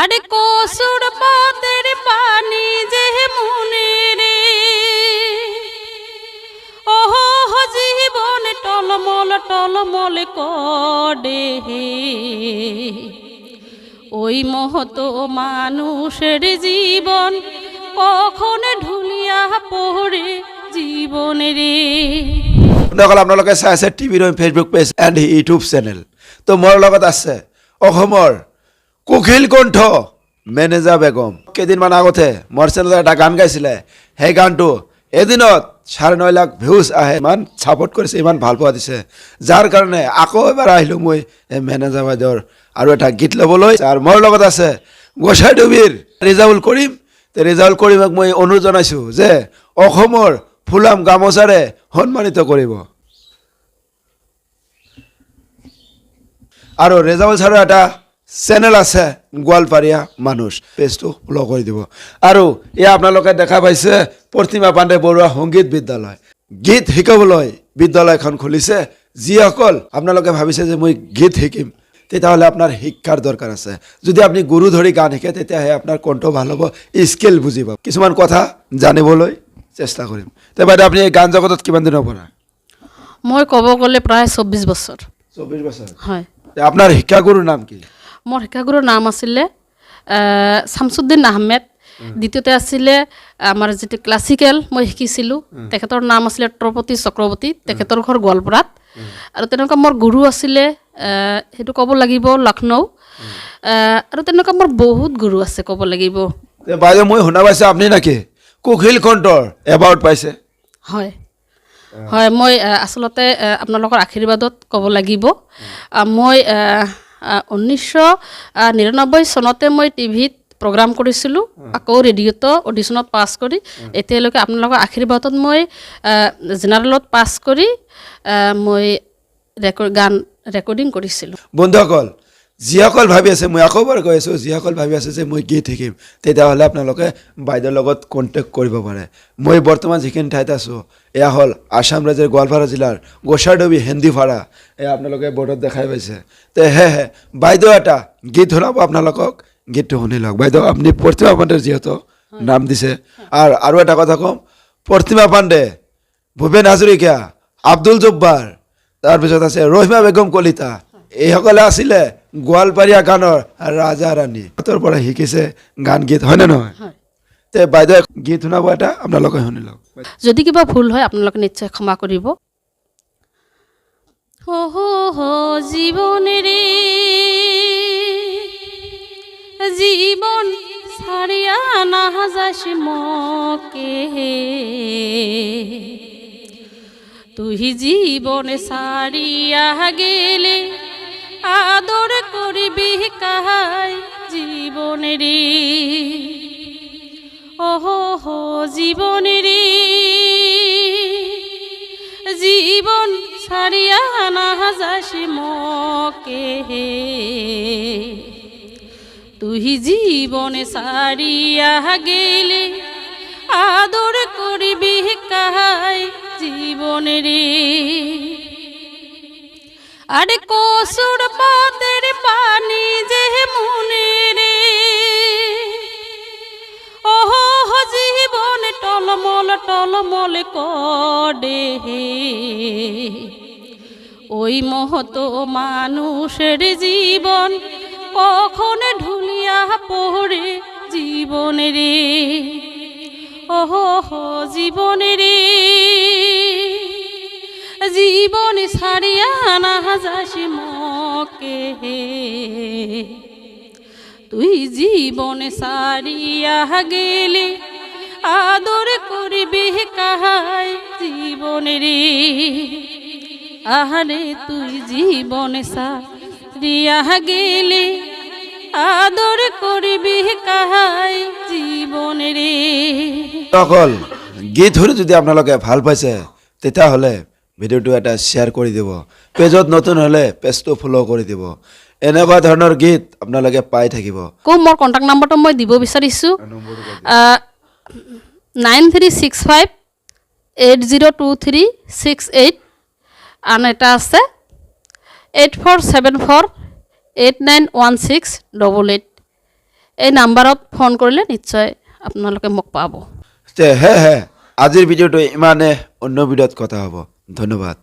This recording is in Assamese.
আরে কসুর পথের পানি যে মনে রে ওহো জীবন টলমল টলমল করে ওই মহত মানুষের জীবন কখন ঢুলিয়া পড়ে জীবন রে। আপোনালোকে চাই আছে টিভিৰ Facebook page and YouTube channel. তো মোৰ লগত আছে অসমৰ কুকিল কণ্ঠ মেনেজা বেগম। কেইদিনমান আগতে মোৰ চেনেলত এটা গান গাইছিলে, সেই গানটো এদিনত 9.5 লাখ ভিউজ আহে। ইমান ছাপোৰ্ট কৰিছে, ইমান ভাল পোৱা দিছে, যাৰ কাৰণে আকৌ এবাৰ আহিলোঁ মই এই মেনেজা বাইদেউৰ আৰু এটা গীত ল'বলৈ। আৰু মোৰ লগত আছে গোসাইডুবিৰ ৰিজাউল কৰিম। ৰিজাউল কৰিমক মই অনুৰোধ জনাইছোঁ যে অসমৰ ফুলাম গামোচাৰে সন্মানিত কৰিব। আৰু ৰেজাউল ছাৰৰ এটা চেনেল আছে গোৱালপাৰীয়া মানুষ, পেজটো ফ'ল' কৰি দিব। আৰু এয়া আপোনালোকে দেখা পাইছে প্ৰতিমা পাণ্ডে বৰুৱা সংগীত বিদ্যালয়, গীত শিকাবলৈ বিদ্যালয়খন খুলিছে। যিসকল আপোনালোকে ভাবিছে যে মই গীত শিকিম, তেতিয়াহ'লে আপোনাৰ শিক্ষাৰ দৰকাৰ আছে। যদি আপুনি গুৰু ধৰি গান শিকে, তেতিয়াহে আপোনাৰ কণ্ঠ ভাল হ'ব, স্কিল বুজিব। কিছুমান কথা জানিবলৈ চেষ্টা কৰিম। তে বাইদেউ আপুনি এই গান জগতত কিমান দিনৰ পৰা? মই ক'ব গ'লে প্ৰায় 24 বছৰ। 24 বছৰ। হয়। আপোনাৰ শিক্ষাগুৰুৰ নাম কি? মোৰ শিক্ষাগুৰুৰ নাম আছিলে শামছুদ্দিন আহমেদ। দ্বিতীয়তে আছিলে আমাৰ যিটো ক্লাছিকেল মই শিকিছিলোঁ, তেখেতৰ নাম আছিলে ত্ৰৌপদী চক্ৰৱৰ্তী, তেখেতৰ ঘৰ গোৱালপাৰাত। আৰু তেনেকুৱা মোৰ গুৰু আছিলে, সেইটো ক'ব লাগিব লক্ষ্ণৌ। আৰু তেনেকুৱা মোৰ বহুত গুৰু আছে ক'ব লাগিব। বাইদেউ মই শুনা পাইছোঁ আপুনি নেকি কুকিল কণ্ঠৰ এৱাৰ্ড পাইছে? হয় হয়, মই আচলতে আপোনালোকৰ আশীৰ্বাদত ক'ব লাগিব। মই 1999 চনতে মই টিভিত প্ৰগ্ৰাম কৰিছিলোঁ, আকৌ ৰেডিঅ'তো অডিশ্যনত পাছ কৰি এতিয়ালৈকে আপোনালোকৰ আশীৰ্বাদত মই জেনেৰেলত পাছ কৰি মই গান ৰেকৰ্ডিং কৰিছিলোঁ। বন্ধুসকল, যিসকল ভাবি আছে, মই আকৌ এবাৰ কৈ আছোঁ, যিসকল ভাবি আছে যে মই গীত শিকিম, তেতিয়াহ'লে আপোনালোকে বাইদেউৰ লগত কণ্টেক্ট কৰিব পাৰে। মই বৰ্তমান যিখিনি ঠাইত আছোঁ, এয়া হ'ল আসাম ৰাজ্যৰ গোৱালপাৰা জিলাৰ গোসাইডুবি হেন্দিফাৰা। এয়া আপোনালোকে বৰ্ডত দেখাই পাইছে। তে সেয়েহে বাইদেউ এটা গীত শুনাব আপোনালোকক, গীতটো শুনি লওক। বাইদেউ আপুনি প্ৰতিমা পাণ্ডেৰ যিহেতু নাম দিছে, আৰু এটা কথা ক'ম, প্ৰতিমা পাণ্ডে, ভূপেন হাজৰিকা, আব্দুল জব্বাৰ, তাৰপিছত আছে ৰহিমা বেগম কলিতা, এইসকলে আছিলে গোৱালপাৰীয়া গানৰ ৰাজা ৰাণী। সিহঁতৰ পৰা শিকিছে গান গীত, হয়নে নহয়? তে বাইদেউ গীত শুনাব এটা, আপোনালোকে শুনি লওক। যদি কিবা ভুল হয় আপোনালোকে নিশ্চয় ক্ষমা কৰিব। জীবনেরে জীবন ছাড়িয়া না যাস মকে, তুই জীবন ছাড়িয়া গেলে আদর করবি কাহাই জীবনেরে। ওহো জীবনেরে জীবন ছাড়িয়া না যাস মকে, তুই জীবন ছাড়িয়া গেলে আদর করবি কাহাই জীবন রে। আরে কসুর পথের পানি যে মনে রে ওহো জীবন টলমল টলমল করে ওই মহত মানুষের জীবন কখন ঢুলিয়া পড়ে জীবন রে। ওহো জীবন রে জীবন ছাড়িয়া না যাস মকে, তুই জীবন ছাড়িয়া গেলে আদর করবি কাহাই জীবন রে। আহারে তুই জীবন ছাড়িয়া গেলে আদর করবি কাহাই জীবন রে। অকল গীত শুনি যদি আপোনালোকে ভাল পাইছে, তেতিয়াহ'লে ভিডিঅ'টো এটা শ্বেয়াৰ কৰি দিব। পেজত নতুন হ'লে পেজটো ফ'ল' কৰি দিব। এনেকুৱা ধৰণৰ গীত আপোনালোকে পাই থাকিব। মোৰ কণ্টেক্ট নম্বৰটো মই দিব বিচাৰিছোঁ 9365802368, আন এটা আছে 8474891688। এই নাম্বাৰত ফোন কৰিলে নিশ্চয় আপোনালোকে মোক পাব। হে আজিৰ ভিডিঅ'টো ইমানে, অন্য ভিডিঅ'ত কথা হ'ব। ধন্যবাদ।